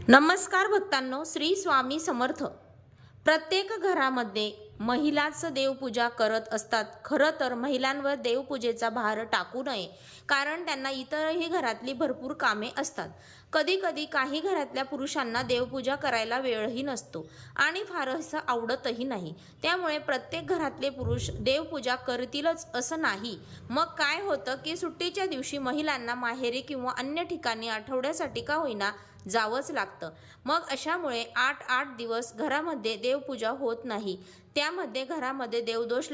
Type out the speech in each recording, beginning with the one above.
नमस्कार भक्तांनो, श्री स्वामी समर्थ। प्रत्येक घरामध्ये महिलाच देवपूजा करत असतात। खरं तर महिलांवर देवपूजेचा भार टाकू नये, कारण त्यांना इतरही घरातली भरपूर कामे असतात। कधी कधी काही घरातल्या पुरुषांना देवपूजा करायला वेळही नसतो आणि फारसं आवडतही नाही। त्यामुळे प्रत्येक घरातले पुरुष देवपूजा करतीलच असं नाही। मग काय होतं की सुट्टीच्या दिवशी महिलांना माहेरी किंवा अन्य ठिकाणी आठवड्यासाठी का होईना जावंच लागतं। मग अशामुळे 8 दिवस घरामध्ये देवपूजा होत नाही। त्यामध्ये घरामध्ये देवदोष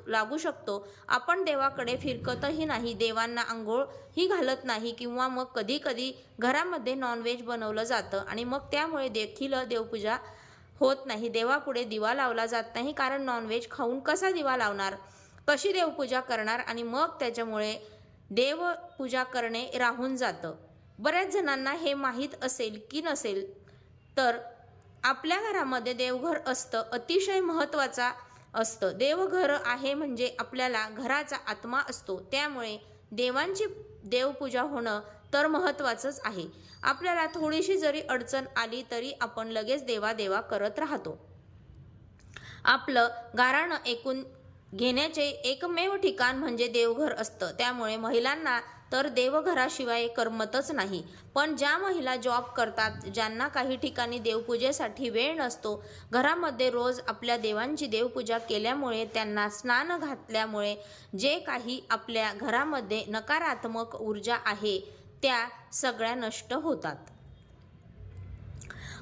लागू शकतो। आपण देवाकडे फिरकतही नाही, देवांना आंघोळ ही घालत नाही, किंवा मग कधी कधी घरामध्ये नॉनव्हेज बनवलं जातं आणि मग त्यामुळे देखील देवपूजा होत नाही। देवापुढे दिवा लावला जात नाही, कारण नॉनव्हेज खाऊन कसा दिवा लावणार, कशी देवपूजा करणार, आणि मग त्याच्यामुळे देवपूजा करणे राहून जातं। बऱ्याच जणांना हे माहीत असेल की नसेल, तर आपल्या घरामध्ये देवघर असतं, अतिशय महत्त्वाचा असतं। देवघर आहे म्हणजे आपल्याला घराचा आत्मा असतो। त्यामुळे देवांची देवपूजा होणं तर महत्त्वाचंच आहे। आपल्याला थोडीशी जरी अडचण आली तरी आपण लगेच देवा करत राहतो। आपलं गाऱ्हाण ऐकून घेण्याचे एकमेव ठिकाण म्हणजे देवघर असतं। त्यामुळे महिलांना तर देवघराशिवाय करमतच नाही। पण ज्या महिला जॉब करतात, ज्यांना काही ठिकाणी देवपूजेसाठी वेळ नसतो, घरामध्ये रोज आपल्या देवांची देवपूजा केल्यामुळे, त्यांना स्नान घातल्यामुळे जे काही आपल्या घरामध्ये नकारात्मक ऊर्जा आहे त्या सगळ्या नष्ट होतात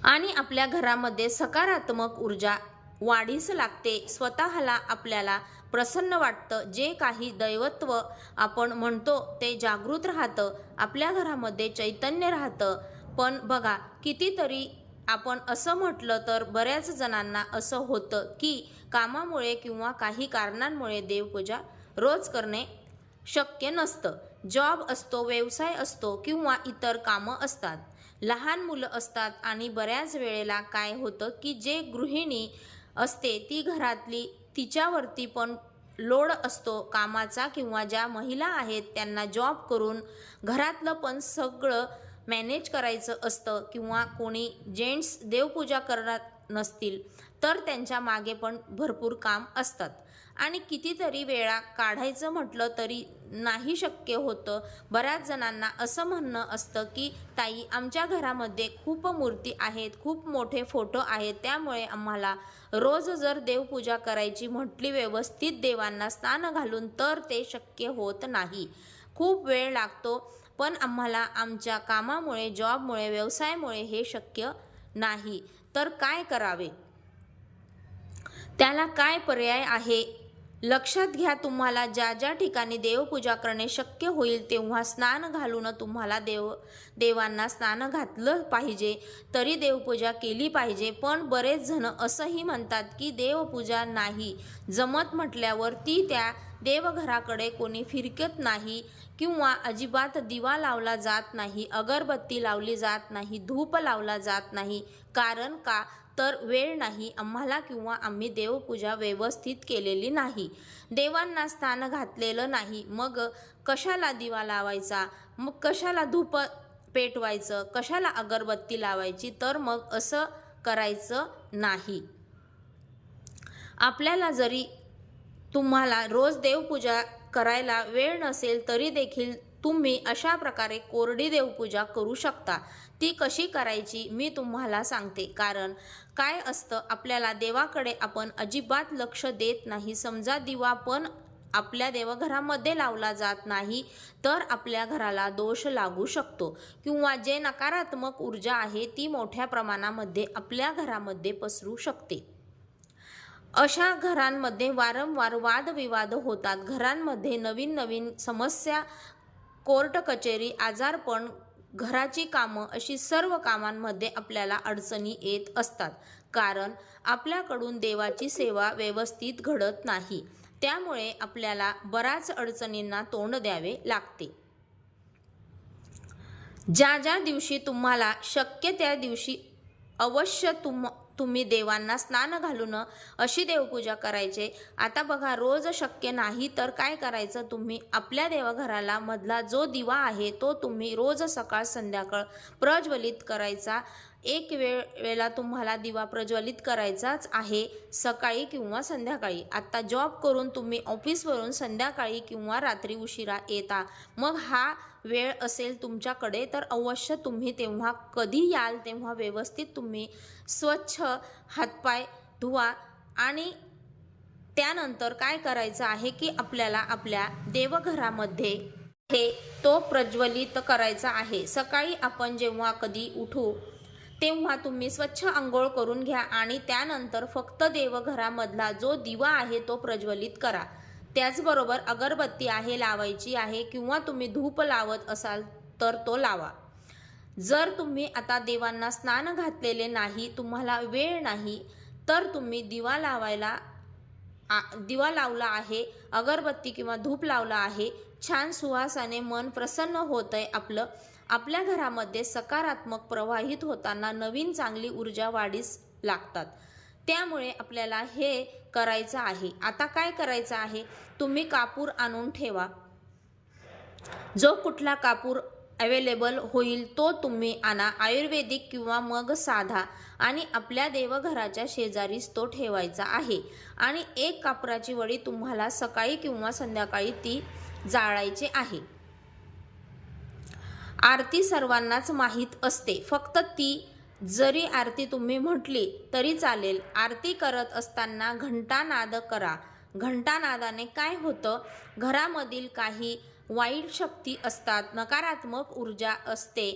आणि आपल्या घरामध्ये सकारात्मक ऊर्जा वाढीस लागते। स्वतःला आपल्याला प्रसन्न वाटतं, जे काही दैवत्व आपण म्हणतो ते जागृत राहतं, आपल्या घरामध्ये चैतन्य राहतं। पण बघा, कितीतरी आपण असं म्हटलं तर बऱ्याच जणांना असं होतं की कामामुळे किंवा काही कारणांमुळे देवपूजा रोज करणे शक्य नसतं। जॉब असतो, व्यवसाय असतो किंवा इतर कामं असतात, लहान मुलं असतात, आणि बऱ्याच वेळेला काय होतं की जे गृहिणी असते ती घरातली, तिच्यावरती पण लोड असतो कामाचा, किंवा ज्या महिला आहेत त्यांना जॉब करून घरातलं पण सगळं मॅनेज करायचं असतं, किंवा कोणी जेंट्स देवपूजा करत नसतील तर त्यांच्या मागे पण भरपूर काम असतात आणि कितीतरी वेळा काढायचं म्हटलं तरी नाही शक्य होतं। बऱ्याच जणांना असं म्हणणं असतं की ताई, आमच्या घरामध्ये खूप मूर्ती आहेत, खूप मोठे फोटो आहेत, त्यामुळे आम्हाला रोज जर देवपूजा करायची म्हटली व्यवस्थित देवांना स्नान घालून, तर ते शक्य होत नाही, खूप वेळ लागतो। पण आम्हाला आमच्या कामामुळे, जॉबमुळे, व्यवसायामुळे हे शक्य नाही, तर काय करावे, त्याला काय पर्याय आहे? लक्षात घ्या, तुम्हाला ज्या ज्या ठिकाणी देवपूजा करणे शक्य होईल तेव्हा स्नान घालून तुम्हाला देवांना स्नान घातलं पाहिजे, तरी देवपूजा केली पाहिजे। पण बरेच जण असंही म्हणतात की देवपूजा नाही जमत म्हटल्यावर ती त्या देवघराकडे कोणी फिरकत नाही, किंवा अजिबात दिवा लावला जात नाही, अगरबत्ती लावली जात नाही, धूप लावला जात नाही। कारण का तर वेळ नाही आम्हाला, किंवा आम्ही देवपूजा व्यवस्थित केलेली नाही, देवांना स्नान घातलेलं नाही। मग कशाला दिवा लावायचा, मग कशाला धूप पेटवायचं, कशाला अगरबत्ती लावायची, तर मग असं करायचं नाही। आपल्याला जरी तुम्हाला रोज देवपूजा करायला वेळ नसेल तरी देखील तुम्ही अशा प्रकारे कोरडी देवपूजा करू शकता। ती कशी करायची मी तुम्हाला सांगते। कारण काय असतं, आपल्याला देवाकडे आपण अजिबात लक्ष देत नाही। समजा दिवा पण आपल्या देवघरामध्ये लावला जात नाही तर आपल्या घराला दोष लागू शकतो, किंवा जे नकारात्मक ऊर्जा आहे ती मोठ्या प्रमाणामध्ये आपल्या घरामध्ये पसरू शकते। अशा घरांमध्ये वारंवार वादविवाद होतात, घरांमध्ये नवीन नवीन समस्या, कोर्ट कचेरी, आजारपण, घराची कामं, अशी सर्व कामांमध्ये आपल्याला अडचणी येत असतात, कारण आपल्याकडून देवाची सेवा व्यवस्थित घडत नाही। त्यामुळे आपल्याला बऱ्याच अडचणींना तोंड द्यावे लागते। ज्या ज्या दिवशी तुम्हाला शक्य त्या दिवशी अवश्य तुम्ही देवांना स्नान घालून अशी देवपूजा करायचे। आता बघा, रोज शक्य नाही तर काय करायचं, तुम्ही आपल्या देवघराला मधला जो दिवा आहे तो तुम्ही रोज सकाळ संध्याकाळ प्रज्वलित करायचा। एक वेळेला तुम्हाला दिवा प्रज्वलित करायचाच आहे, सकाळी किंवा संध्याकाळी। आता जॉब करून तुम्ही ऑफिसवरून संध्याकाळी किंवा रात्री उशिरा येता, मग हा वेळ असेल तुमच्याकडे तर अवश्य तुम्ही तेव्हा कधी याल तेव्हा व्यवस्थित तुम्ही स्वच्छ हातपाय धुवा। आणि त्यानंतर काय करायचं आहे की आपल्याला आपल्या देवघरामध्ये हे तो प्रज्वलित करायचा आहे। सकाळी आपण जेव्हा कधी उठू तेव्हा तुम्ही स्वच्छ अंघोळ करून घ्या आणि त्यानंतर फक्त देवघरामधला जो दिवा आहे तो प्रज्वलित करा। त्याचबरोबर अगरबत्ती आहे लावायची आहे, किंवा तुम्ही धूप लावत असाल तर तो लावा। जर तुम्ही आता देवांना स्नान घातलेले नाही, तुम्हाला वेळ नाही, तर तुम्ही दिवा लावला आहे, अगरबत्ती किंवा धूप लावला आहे, छान सुवासाने मन प्रसन्न होतंय आपलं। आपल्या घरामध्ये सकारात्मक प्रवाहित होताना नवीन चांगली ऊर्जा वाढीस लागतात। त्यामुळे आपल्याला हे करायचं आहे। आता काय करायचं आहे, तुम्ही कापूर आणून ठेवा। जो कुठला कापूर अवेलेबल होईल तो तुम्ही आणा, आयुर्वेदिक किंवा मग साधा, आणि आपल्या देवघराच्या शेजारीच तो ठेवायचा आहे। आणि एक कापराची वडी तुम्हाला सकाळी किंवा संध्याकाळी ती जाळायची आहे। आरती सर्वांनाच माहीत असते, फक्त ती जरी आरती तुम्ही म्हटली तरी चालेल। आरती करत असताना घंटानाद करा। घंटानादाने काय होतं, घरामधील काही वाईट शक्ती असतात, नकारात्मक ऊर्जा असते,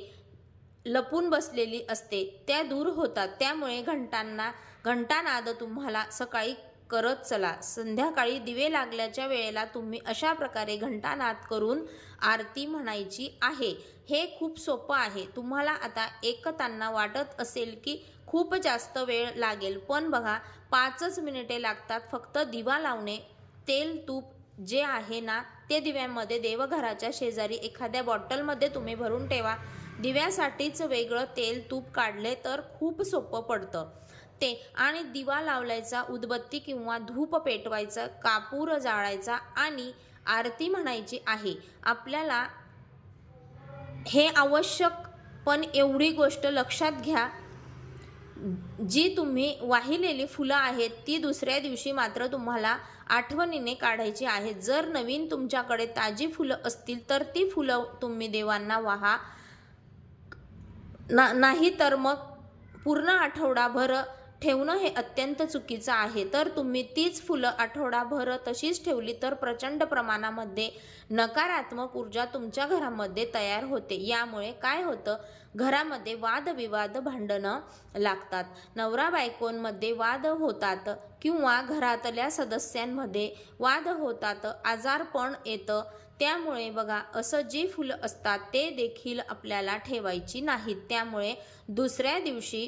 लपून बसलेली असते, त्या दूर होतात। त्यामुळे घंटानाद तुम्हाला सकाळी करत चला। संध्याकाळी दिवे लागल्याच्या वेळेला तुम्ही अशा प्रकारे घंटानाद करून आरती म्हणायची आहे। हे खूप सोपं आहे। तुम्हाला आता ऐकताना वाटत असेल की खूप जास्त वेळ लागेल, पण बघा 5च मिनिटे लागतात फक्त दिवा लावणे। तेल तूप जे आहे ना ते दिव्यामध्ये देवघराच्या शेजारी एखाद्या बॉटलमध्ये तुम्ही भरून ठेवा। दिव्यासाठीच वेगळं तेल तूप काढले तर खूप सोपं पडतं ते। आणि दिवा लावलायचा, उदबत्ती किंवा धूप पेटवायचं, कापूर जाळायचा आणि आरती म्हणायची आहे आपल्याला। हे आवश्यक, पण एवढी गोष्ट लक्षात घ्या, जी तुम्ही वाहिलेली फुलं आहेत ती दुसऱ्या दिवशी मात्र तुम्हाला आठवणीने काढायची आहेत। जर नवीन तुमच्याकडे ताजी फुलं असतील तर ती फुलं तुम्ही देवांना वाहा, नाही तर मग पूर्ण आठवडाभर ठेवणं हे अत्यंत चुकीचं आहे। तर तुम्ही तीच फुलं आठवडाभर तशीच ठेवली तर प्रचंड प्रमाणामध्ये नकारात्मक ऊर्जा तुमच्या घरामध्ये तयार होते। यामुळे काय होतं, घरामध्ये वादविवाद, भांडणं लागतात, नवरा बायकोंमध्ये वाद होतात, किंवा घरातल्या सदस्यांमध्ये वाद होतात, आजारपण येतं। त्यामुळे बघा, असं जी फुलं असतात ते देखील आपल्याला ठेवायची नाहीत। त्यामुळे दुसऱ्या दिवशी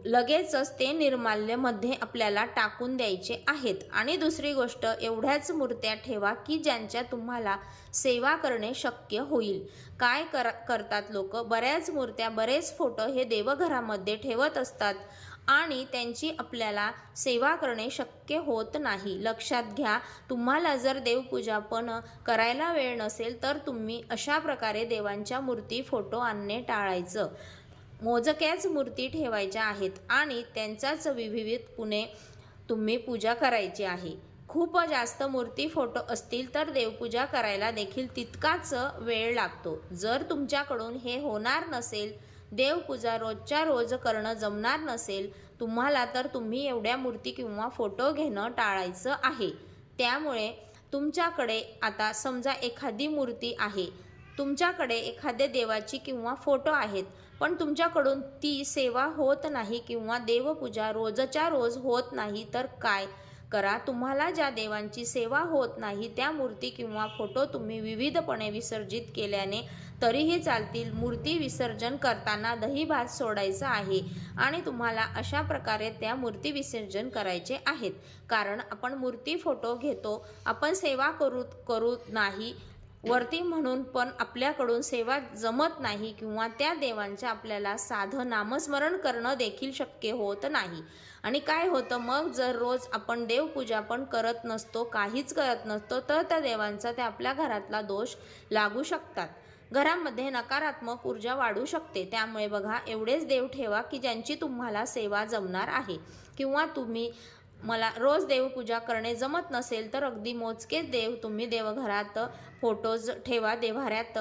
लगेचच ते निर्माल्यमध्ये आपल्याला टाकून द्यायचे आहेत। आणि दुसरी गोष्ट, एवढ्याच मूर्त्या ठेवा की ज्यांच्या तुम्हाला सेवा करणे शक्य होईल। काय करतात लोक, बऱ्याच मूर्त्या, बरेच फोटो हे देवघरामध्ये ठेवत असतात आणि त्यांची आपल्याला सेवा करणे शक्य होत नाही। लक्षात घ्या, तुम्हाला जर देवपूजा पण करायला वेळ नसेल तर तुम्ही अशा प्रकारे देवांच्या मूर्ती, फोटो आणणे टाळायचं। मोजक्याच मूर्ती ठेवायच्या आहेत आणि त्यांचाच विविधपणे तुम्ही पूजा करायची आहे। खूप जास्त मूर्ती, फोटो असतील तर देवपूजा करायला देखील तितकाच वेळ लागतो। जर तुमच्याकडून हे होणार नसेल, देवपूजा रोजच्या रोज करणं जमणार नसेल तुम्हाला, तर तुम्ही एवढ्या मूर्ती किंवा फोटो घेणं टाळायचं आहे। त्यामुळे तुमच्याकडे आता समजा एखादी मूर्ती आहे, तुमच्याकडे एखाद्या देवाची किंवा फोटो आहेत, पण तुमच्याकडून ती सेवा होत नाही किंवा देवपूजा रोजच्या रोज होत नाही, तर काय करा, तुम्हाला ज्या देवांची सेवा होत नाही त्या मूर्ती किंवा फोटो तुम्ही विविधपणे विसर्जित केल्याने तरीही चालतील। मूर्ती विसर्जन करताना दही भात सोडायचा आहे आणि तुम्हाला अशा प्रकारे त्या मूर्ती विसर्जन करायचे आहेत। कारण आपण मूर्ती, फोटो घेतो, आपण सेवा करू नाही, वरती म्हणून पण आपल्याकडून सेवा जमत नाही किंवा त्या देवांचे आपल्याला साधं नामस्मरण करणं देखील शक्य होत नाही. आणि काय होतं मग, जर रोज आपण देवपूजा पण करत नसतो, काहीच करत नसतो, तर त्या देवांचा त्या आपल्या घरातला दोष लागू शकतात. घरामध्ये नकारात्मक ऊर्जा वाढू शकते. त्यामुळे बघा, एवढेच देव ठेवा की ज्यांची तुम्हाला सेवा जमणार आहे. किंवा तुम्ही मला रोज देवपूजा करणे जमत नसेल तर अगदी मोजकेच देव तुम्ही देवघरात फोटोज ठेवा, देव्हाऱ्यात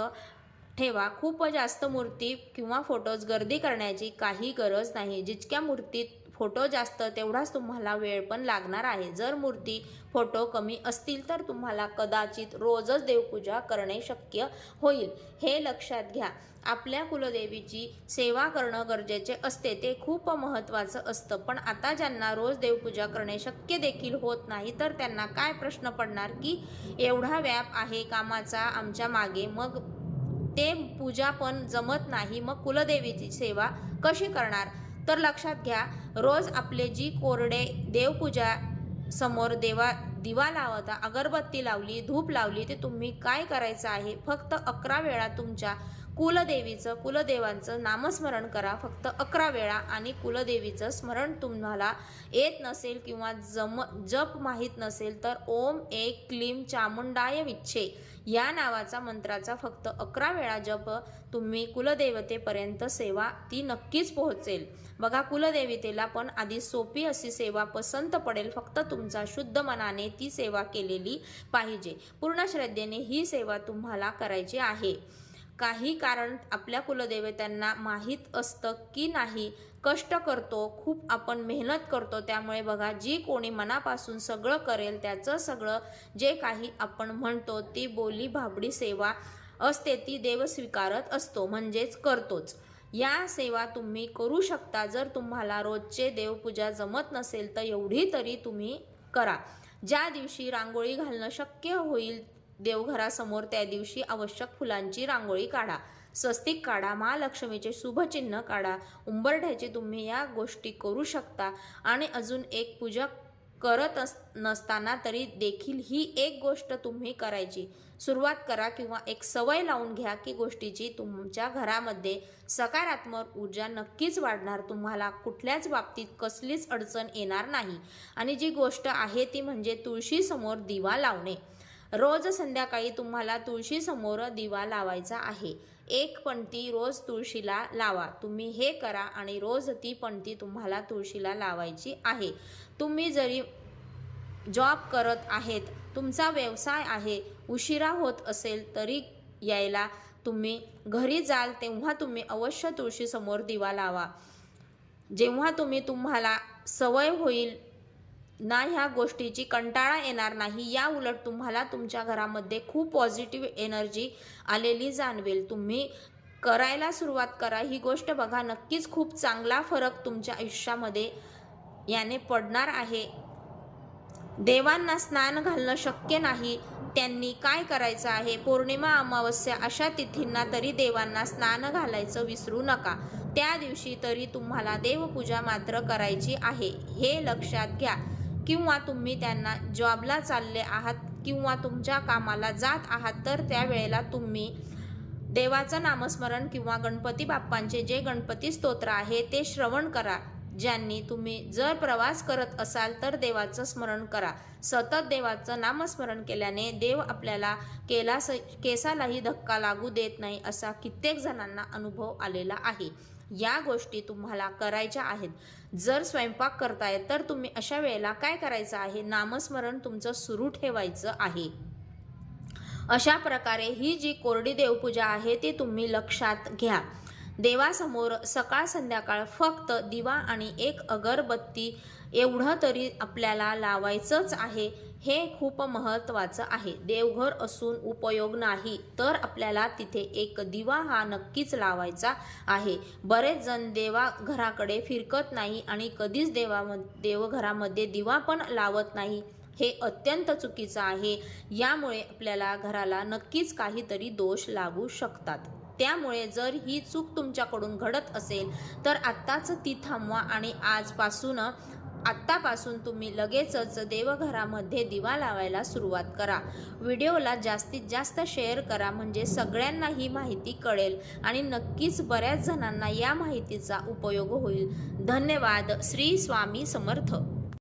ठेवा. खूप जास्त मूर्ती किंवा फोटोज गर्दी करण्याची काही गरज नाही. जितक्या मूर्तीत फोटो जास्त तेवढाच तुम्हाला वेळ पण लागणार आहे. जर मूर्ती फोटो कमी असतील तर तुम्हाला कदाचित रोजच देवपूजा करणे शक्य होईल. हे लक्षात घ्या. आपल्या कुलदेवीची सेवा करणं गरजेचे असते, ते खूप महत्त्वाचं असतं. पण आता ज्यांना रोज देवपूजा करणे शक्य देखील होत नाही, तर त्यांना काय प्रश्न पडणार की एवढा व्याप आहे कामाचा आमच्या मागे, मग ते पूजा पण जमत नाही, मग कुलदेवीची सेवा कशी करणार? तर लक्षात घ्या, रोज आपले जी कोरडे देवपूजा समोर दिवा लावता, अगरबत्ती लावली, धूप लावली, ते तुम्ही काय करायचं आहे, फक्त 11 वेळा तुमच्या कुलदेवांचं नामस्मरण करा. फक्त 11 वेळा. आणि कुलदेवीचं स्मरण तुम्हाला येत नसेल किंवा जप माहीत नसेल तर ओम एक क्लीम चामुंडाय विच्छे या नावाचा मंत्राचा फक्त 11 वेळा जप तुम्ही कुलदेवतेपर्यंत सेवा ती नक्कीच पोहोचेल. बघा, कुलदेवतेला पण आधी सोपी अशी सेवा पसंत पडेल. फक्त तुमचा शुद्ध मनाने ती सेवा केलेली पाहिजे. पूर्ण श्रद्धेने ही सेवा तुम्हाला करायची आहे. काही कारण आपल्या कुलदेवतांना माहीत असतं की नाही, कष्ट करतो, खूप आपण मेहनत करतो. त्यामुळे बघा, जी कोणी मनापासून सगळं करेल त्याचं सगळं जे काही आपण म्हणतो ती बोली भाबडी सेवा असते, ती देव स्वीकारत असतो, म्हणजेच करतोच. या सेवा तुम्ही करू शकता. जर तुम्हाला रोजचे देवपूजा जमत नसेल तर एवढी तरी तुम्ही करा. ज्या दिवशी रांगोळी घालणं शक्य होईल देवघरासमोर, त्या दिवशी आवश्यक फुलांची रांगोळी काढा, स्वस्तिक काढा, महालक्ष्मीचे शुभचिन्ह काढा, उंबरठ्याची तुम्ही या गोष्टी करू शकता. आणि अजून एक, पूजा करत नसताना तरी देखील ही एक गोष्ट तुम्ही करायची सुरुवात करा किंवा एक सवय लावून घ्या की गोष्टीची. तुमच्या घरामध्ये सकारात्मक ऊर्जा नक्कीच वाढणार. तुम्हाला कुठल्याच बाबतीत कसलीच अडचण येणार नाही. आणि जी गोष्ट आहे ती म्हणजे तुळशीसमोर दिवा लावणे. रोज संध्याकाळी तुम्हाला तुळशीसमोर दिवा लावायचा आहे. एक पणती रोज तुळशीला लावा. तुम्ही हे करा आणि रोज ती पणती तुम्हाला तुळशीला लावायची आहे. तुम्ही जरी जॉब करत आहेत, तुमचा व्यवसाय आहे, उशिरा होत असेल तरी यायला तुम्ही घरी जाल तेव्हा तुम्ही अवश्य तुळशीसमोर दिवा लावा. जेव्हा तुम्हाला सवय होईल ना, ह्या गोष्टीची कंटाळा येणार नाही. या उलट तुम्हाला तुमच्या घरामध्ये खूप पॉझिटिव्ह एनर्जी आलेली जाणवेल. तुम्ही करायला सुरुवात करा ही गोष्ट. बघा, नक्कीच खूप चांगला फरक तुमच्या आयुष्यामध्ये याने पडणार आहे. देवांना स्नान घालणं शक्य नाही, त्यांनी काय करायचं आहे, पौर्णिमा, अमावस्या अशा तिथींना तरी देवांना स्नान घालायचं विसरू नका. त्या दिवशी तरी तुम्हाला देवपूजा मात्र करायची आहे, हे लक्षात घ्या. किंवा तुम्ही त्यांना जॉबला चालले आहात किंवा तुमच्या कामाला जात आहात, तर त्यावेळेला तुम्ही देवाचं नामस्मरण किंवा गणपती बाप्पांचे जे गणपती स्तोत्र आहे ते श्रवण करा. ज्यांनी तुम्ही जर प्रवास करत असाल तर देवाचं स्मरण करा. सतत देवाचं नामस्मरण केल्याने देव आपल्याला केसालाही धक्का लागू देत नाही, असा कित्येक जणांना अनुभव आलेला आहे. या गोष्टी तुम्हाला करायच्या आहेत. जर स्वयंपाक करताय तर तुम्ही अशा वेळेला काय करायचं आहे, नामस्मरण तुमचं सुरू ठेवायचं आहे. अशा प्रकारे ही जी कोरडी देवपूजा आहे ती तुम्ही लक्षात घ्या. देवासमोर सकाळ संध्याकाळ फक्त दिवा आणि एक अगरबत्ती एवढं तरी आपल्याला लावायचंच आहे. हे खूप महत्त्वाचं आहे. देवघर असून उपयोग नाही, तर आपल्याला तिथे एक दिवा हा नक्कीच लावायचा आहे. बरेच जण देवाघराकडे फिरकत नाही आणि कधीच देवघरामध्ये दिवा पण लावत नाही. हे अत्यंत चुकीचं आहे. यामुळे आपल्याला घराला नक्कीच काहीतरी दोष लागू शकतात. त्यामुळे जर ही चूक तुमच्याकडून घडत असेल तर आत्ताच ती थांबवा आणि आजपासून आत्तापासून तुम्ही लगेचच देवघरामध्ये दिवा लावायला सुरुवात करा. व्हिडिओला जास्तीत जास्त शेअर करा, म्हणजे सगळ्यांना ही माहिती कळेल आणि नक्कीच बऱ्याच जणांना या माहितीचा उपयोग होईल. धन्यवाद. श्री स्वामी समर्थ.